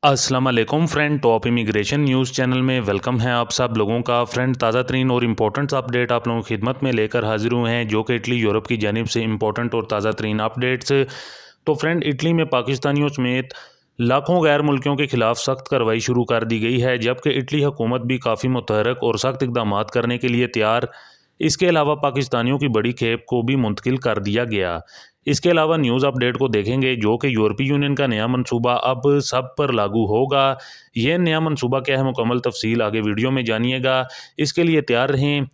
अस्सलाम वालेकुम friend. Top immigration news channel में वेलकम है आप सब लोगों का। फ्रेंड, ताज़ा तरीन और इम्पोर्टेंट अपडेट आप लोगों की खिदमत में लेकर हाजिर हुए हैं, जो कि इटली यूरोप की जानिब से इम्पोर्टेंट और ताज़ा तरीन अपडेट्स। तो फ्रेंड, इटली में पाकिस्तानियों समेत लाखों गैर मुल्कियों के खिलाफ सख्त कार्रवाई शुरू कर दी गई है, जबकि इटली हुकूमत भी काफ़ी मुतहरक और सख्त इकदाम करने के लिए तैयार। इसके अलावा पाकिस्तानियों की बड़ी खेप को भी मुंतकिल कर दिया गया। इसके अलावा न्यूज़ अपडेट को देखेंगे, जो कि यूरोपीय यूनियन का नया मनसूबा अब सब पर लागू होगा। यह नया मनसूबा क्या है, मुकम्मल तफसील आगे वीडियो में जानिएगा। इसके लिए तैयार रहें।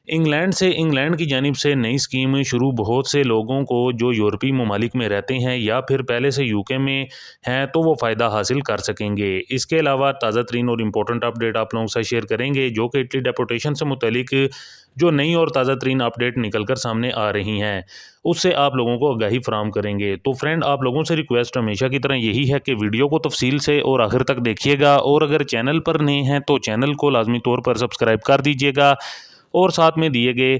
इंग्लैंड की जानिब से नई स्कीम शुरू। बहुत से लोगों को जो यूरोपीय ममालिक में रहते हैं या फिर पहले से यूके में हैं, तो वो फ़ायदा हासिल कर सकेंगे। इसके अलावा ताज़ा तरीन और इम्पोर्टेंट अपडेट आप लोगों के साथ शेयर करेंगे, जो कि इटली डेपोटेशन से मुतलिक जो नई और ताज़ा तरीन अपडेट निकल कर सामने आ रही हैं, उससे आप लोगों को आगाही फराम करेंगे। तो फ्रेंड, आप लोगों से रिक्वेस्ट हमेशा की तरह यही है कि वीडियो को तफसील से और आखिर तक देखिएगा, और अगर चैनल पर नए हैं तो चैनल को लाजमी तौर पर सब्सक्राइब कर दीजिएगा और साथ में दिए गए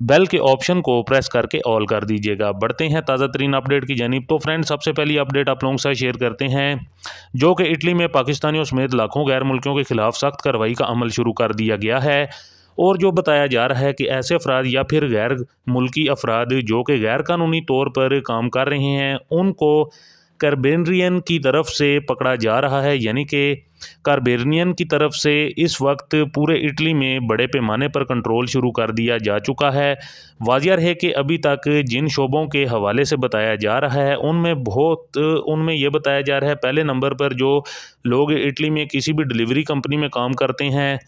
बेल के ऑप्शन को प्रेस करके ऑल कर दीजिएगा। बढ़ते हैं ताज़ा तरीन अपडेट की जानिब। तो फ्रेंड, सबसे पहली अपडेट आप लोगों के साथ शेयर करते हैं, जो कि इटली में पाकिस्तानियों समेत लाखों गैर मुल्कियों के खिलाफ सख्त कार्रवाई का अमल शुरू कर दिया गया है। और जो बताया जा रहा है कि ऐसे अफराद या फिर गैर मुल्की अफराद जो कि गैर कानूनी तौर पर काम कर रहे हैं, उनको कार्बेरियन की तरफ से पकड़ा जा रहा है। यानी कि कार्बेरियन की तरफ से इस वक्त पूरे इटली में बड़े पैमाने पर कंट्रोल शुरू कर दिया जा चुका है। वाज़िह है कि अभी तक जिन शोबों के हवाले से बताया जा रहा है, उनमें ये बताया जा रहा है, पहले नंबर पर जो लोग इटली में किसी भी डिलीवरी कंपनी में काम करते हैं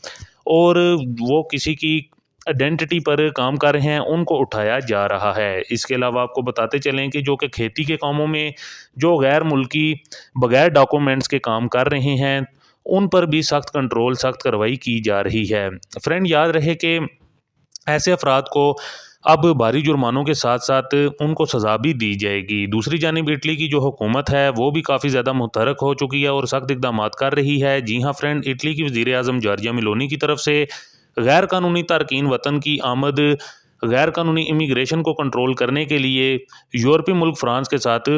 और वो किसी की आइडेंटिटी पर काम कर रहे हैं, उनको उठाया जा रहा है। इसके अलावा आपको बताते चलें कि जो कि खेती के कामों में जो गैर मुल्की बगैर डॉक्यूमेंट्स के काम कर रहे हैं, उन पर भी सख्त कंट्रोल, सख्त कार्रवाई की जा रही है। फ्रेंड, याद रहे कि ऐसे अफराद को अब भारी जुर्मानों के साथ साथ उनको सज़ा भी दी जाएगी। दूसरी जानिब इटली की जो हुकूमत है, वो भी काफ़ी ज़्यादा मुतहरक हो चुकी है और सख्त इकदाम कर रही है। जी हाँ फ्रेंड, इटली की वज़ीर आज़म जॉर्जिया मेलोनी की तरफ से गैर कानूनी तारकीन वतन की आमद, गैर कानूनी इमिग्रेशन को कंट्रोल करने के लिए यूरोपीय मुल्क फ्रांस के साथ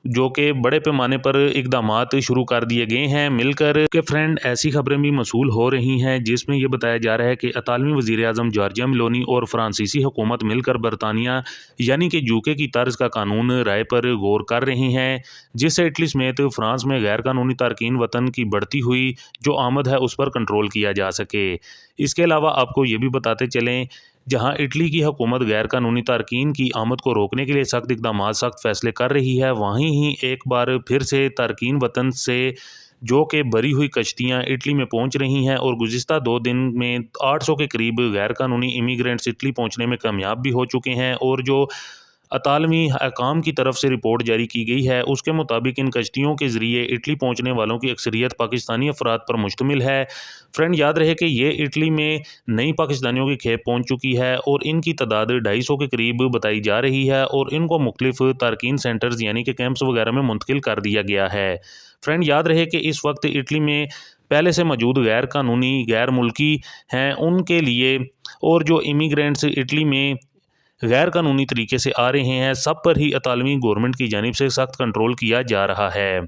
जो कि बड़े पैमाने पर इकदामात शुरू कर दिए गए हैं मिलकर के। फ्रेंड, ऐसी खबरें भी मसूल हो रही हैं जिसमें यह बताया जा रहा है कि इतालवी वज़ीर आज़म जॉर्जिया मेलोनी और फ्रांसीसी हुकूमत मिलकर बरतानिया यानी कि यूके की तर्ज का कानून राय पर गौर कर रही हैं, जिससे इटली समेत फ्रांस में गैर कानूनी तारकीन वतन की बढ़ती हुई जो आमद है उस पर कंट्रोल किया जा सके। इसके अलावा आपको ये भी बताते चलें, जहां इटली की हुकूमत गैर कानूनी तारकीन की आमद को रोकने के लिए सख्त इकदाम, सख्त फैसले कर रही है, वहीं ही एक बार फिर से तारकीन वतन से जो कि भरी हुई कश्तियां इटली में पहुंच रही हैं, और गुज़िस्ता 2 दिन में 800 के करीब गैर कानूनी इमिग्रेंट्स इटली पहुंचने में कामयाब भी हो चुके हैं। और जो अतालवी हकाम की तरफ से रिपोर्ट जारी की गई है, उसके मुताबिक इन कश्तियों के ज़रिए इटली पहुंचने वालों की अक्सरियत पाकिस्तानी अफराद पर मुश्तमिल है। फ्रेंड, याद रहे कि ये इटली में नई पाकिस्तानियों की खेप पहुंच चुकी है और इनकी तादाद 250 के करीब बताई जा रही है, और इनको मुख्तलिफ तारकीन सेंटर्स यानी कि कैंप्स वगैरह में मुंतकिल कर दिया गया है। फ्रेंड, याद रहे कि इस वक्त इटली में पहले से मौजूद गैर कानूनी गैर मुल्की हैं, उनके लिए और जो इमिग्रेंट्स इटली में गैर कानूनी तरीके से आ रहे हैं, सब पर ही इतालवी गवर्नमेंट की जानिब से सख्त कंट्रोल किया जा रहा है,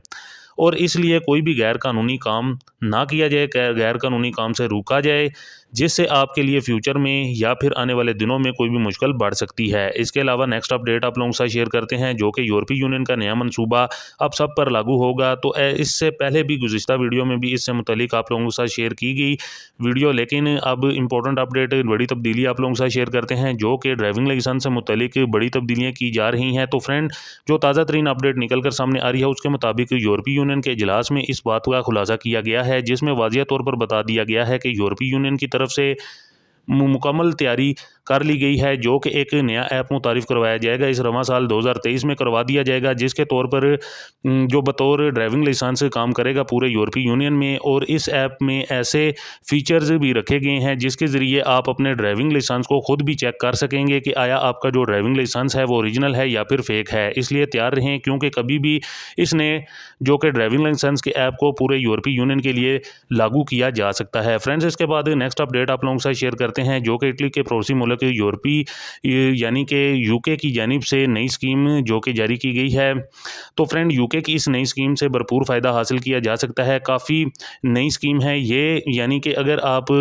और इसलिए कोई भी गैर कानूनी काम ना किया जाए, गैर कानूनी काम से रोका जाए, जिससे आपके लिए फ्यूचर में या फिर आने वाले दिनों में कोई भी मुश्किल बढ़ सकती है। इसके अलावा नेक्स्ट अपडेट आप लोगों के साथ शेयर करते हैं, जो कि यूरोपीय यूनियन का नया मनसूबा अब सब पर लागू होगा। तो इससे पहले भी गुज़िश्ता वीडियो में भी इससे मुतलिक आप लोगों के साथ शेयर की गई वीडियो, लेकिन अब इंपॉर्टेंट अपडेट, बड़ी तब्दीली आप लोगों के साथ शेयर करते हैं, जो कि ड्राइविंग लाइसेंस से मुतलिक बड़ी तब्दीलियाँ की जा रही हैं। तो फ्रेंड, जो ताज़ा तरीन अपडेट निकल कर सामने आ रही है, उसके मुताबिक यूरोपीय यूनियन के इजलास में इस बात का खुलासा किया गया है, जिसमें वाज़िह तौर पर बता दिया गया है कि यूरोपीय यूनियन की तरफ से मुकम्मल तैयारी कर ली गई है, जो कि एक नया ऐप मुतारिफ करवाया जाएगा, इस रवां साल 2023 में करवा दिया जाएगा, जिसके तौर पर जो बतौर ड्राइविंग लाइसेंस काम करेगा पूरे यूरोपीय यूनियन में। और इस ऐप में ऐसे फीचर्स भी रखे गए हैं जिसके ज़रिए आप अपने ड्राइविंग लाइसेंस को खुद भी चेक कर सकेंगे कि आया आपका जो ड्राइविंग लाइसेंस है वो ओरिजिनल है या फिर फेक है। इसलिए तैयार रहें, क्योंकि कभी भी इसने जो कि ड्राइविंग लाइसेंस के ऐप को पूरे यूरोपीय यूनियन के लिए लागू किया जा सकता है। फ्रेंड्स, इसके बाद नेक्स्ट अपडेट आप लोगों के साथ शेयर करते हैं, जो कि इटली के पड़ोसी मुल्क मुल्क यानी कि यूके की जानिब से नई स्कीम जो कि जारी की गई है। तो फ्रेंड यूके की इस नई स्कीम से भरपूर फ़ायदा हासिल किया जा सकता है। काफ़ी नई स्कीम है ये, यानी कि अगर आप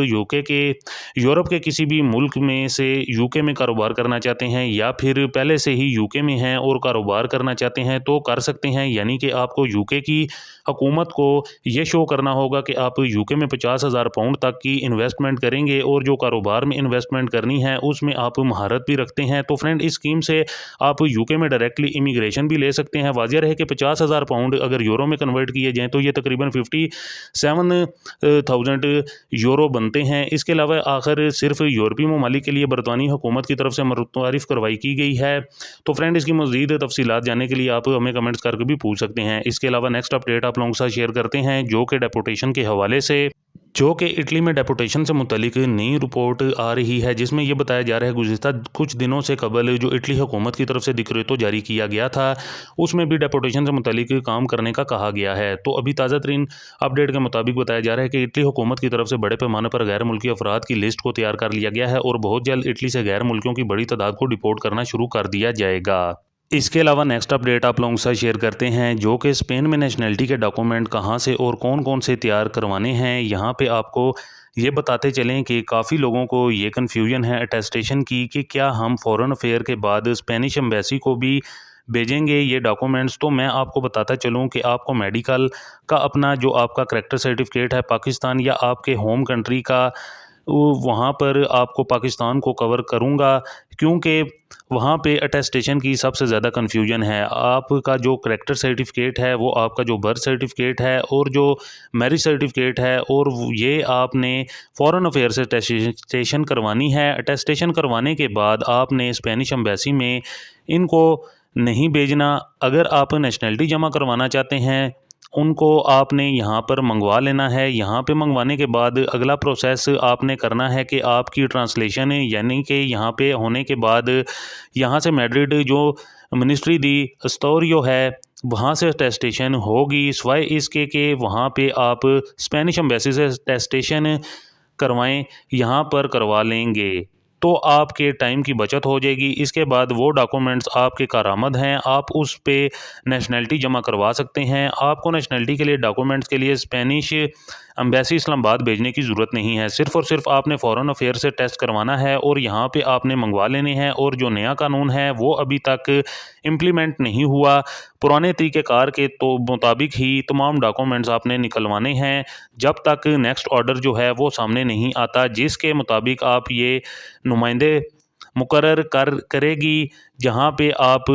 यूरोप के किसी भी मुल्क में से यूके में कारोबार करना चाहते हैं या फिर पहले से ही यूके में हैं और कारोबार करना चाहते हैं तो कर सकते हैं। यानी कि आपको यूके की हुकूमत को ये शो करना होगा कि आप यूके में 50,000 पाउंड तक की इन्वेस्टमेंट करेंगे और जो कारोबार में इन्वेस्टमेंट करनी है उसमें आप महारत भी रखते हैं। तो फ्रेंड इस स्कीम से आप यूके में डायरेक्टली इमिग्रेशन भी ले सकते हैं। वाजिया रहे कि 50,000 पाउंड अगर यूरो में कन्वर्ट किए जाएँ तो ये तकरीबन 57,000 यूरो बनते हैं। इसके अलावा आखिर सिर्फ यूरोपीय ममालिक के लिए बरतानी हुकूमत की तरफ से मुतारिफ करवाई की गई है। तो फ्रेंड इसकी मज़ीद तफसीलात जानने के लिए आप हमें कमेंट्स करके भी पूछ सकते हैं। इसके अलावा नेक्स्ट अपडेट आप लोगों के साथ शेयर करते हैं जो कि डेपोटेशन के हवाले से, जो कि इटली में डेपोटेशन से मुतलिक नई रिपोर्ट आ रही है जिसमें यह बताया जा रहा है गुज़िश्ता कुछ दिनों से कबल जो इटली हुकूमत की तरफ से डिक्रेटो जारी किया गया था उसमें भी डेपोटेशन से मुतलिक काम करने का कहा गया है। तो अभी ताज़ा तरीन अपडेट के मुताबिक बताया जा रहा है कि इटली हुकूमत की तरफ से बड़े पैमाने पर गैर मुल्की अफराद की लिस्ट को तैयार कर लिया गया है और बहुत जल्द इटली से गैर मुल्कियों की बड़ी तादाद को डिपोर्ट करना शुरू कर दिया जाएगा। इसके अलावा नेक्स्ट अपडेट आप लोगों के साथ शेयर करते हैं जो कि स्पेन में नेशनैलिटी के डॉक्यूमेंट कहां से और कौन कौन से तैयार करवाने हैं। यहां पे आपको ये बताते चलें कि काफ़ी लोगों को ये कन्फ्यूजन है अटेस्टेशन की कि क्या हम फॉरेन अफेयर के बाद स्पेनिश एम्बेसी को भी भेजेंगे ये डॉक्यूमेंट्स। तो मैं आपको बताता चलूँ कि आपको मेडिकल का अपना जो आपका करैक्टर सर्टिफिकेट है पाकिस्तान या आपके होम कंट्री का वहाँ पर आपको पाकिस्तान को कवर करूँगा क्योंकि वहाँ पे अटेस्टेशन की सबसे ज़्यादा कन्फ्यूजन है। आपका जो करैक्टर सर्टिफिकेट है वो आपका जो बर्थ सर्टिफिकेट है और जो मैरिज सर्टिफिकेट है और ये आपने फॉरेन अफेयर से अटेस्टेशन करवानी है। अटेस्टेशन करवाने के बाद आपने स्पेनिश एम्बेसी में इनको नहीं भेजना। अगर आप नेशनैलिटी जमा करवाना चाहते हैं उनको आपने यहाँ पर मंगवा लेना है। यहाँ पे मंगवाने के बाद अगला प्रोसेस आपने करना है कि आपकी ट्रांसलेशन यानी कि यहाँ पे होने के बाद यहाँ से मैड्रिड जो मिनिस्ट्री दी एस्टोरियो है वहाँ से अटेस्टेशन होगी। सिवाय इसके कि वहाँ पे आप स्पेनिश एम्बेसी से अटेस्टेशन करवाएं, यहाँ पर करवा लेंगे तो आपके टाइम की बचत हो जाएगी। इसके बाद वो डॉक्यूमेंट्स आपके कारामद हैं, आप उस पे नेशनैलिटी जमा करवा सकते हैं। आपको नेशनैलिटी के लिए डॉक्यूमेंट्स के लिए स्पेनिश एम्बेसी इस्लामाबाद भेजने की ज़रूरत नहीं है। सिर्फ़ और सिर्फ आपने फॉरेन अफेयर से टेस्ट करवाना है और यहाँ पे आपने मंगवा लेने हैं। और जो नया कानून है वो अभी तक इम्प्लीमेंट नहीं हुआ। पुराने तरीक़ेकार के तो मुताबिक ही तमाम डॉक्यूमेंट्स आपने निकलवाने हैं जब तक नेक्स्ट ऑर्डर जो है वो सामने नहीं आता जिसके मुताबिक आप ये नुमाइंदे मुकर्रर करेगी जहाँ पे आप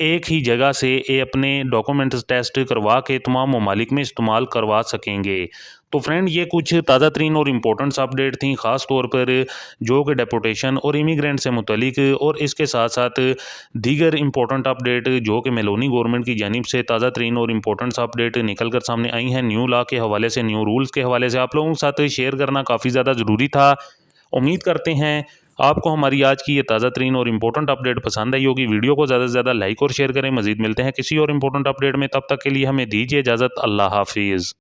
एक ही जगह से अपने डॉक्यूमेंट्स टेस्ट करवा के तमाम ममालिक में इस्तेमाल करवा सकेंगे। तो फ्रेंड ये कुछ ताज़ा तरीन और इम्पोर्टेंट्स अपडेट थी ख़ास तौर पर जो कि डेपोटेशन और इमिग्रेंट से मुतलिक, और इसके साथ साथ दीगर इम्पोर्टेंट अपडेट जो कि मेलोनी गवर्नमेंट की जानिब से ताज़ा तरीन और इम्पोर्टेंट्स अपडेट निकल कर सामने आई हैं। न्यू लॉ के हवाले से, न्यू रूल्स के हवाले से आप लोगों के साथ शेयर करना काफ़ी ज़्यादा ज़रूरी था। उम्मीद करते हैं आपको हमारी आज की ये ताज़ा तरीन और इम्पोर्टेंट अपडेट पसंद आई होगी। वीडियो को ज़्यादा से ज़्यादा लाइक और शेयर करें। मज़ीद मिलते हैं किसी और इम्पोर्टेंट अपडेट में, तब तक के लिए हमें दीजिए इजाज़त। अल्लाह हाफिज़।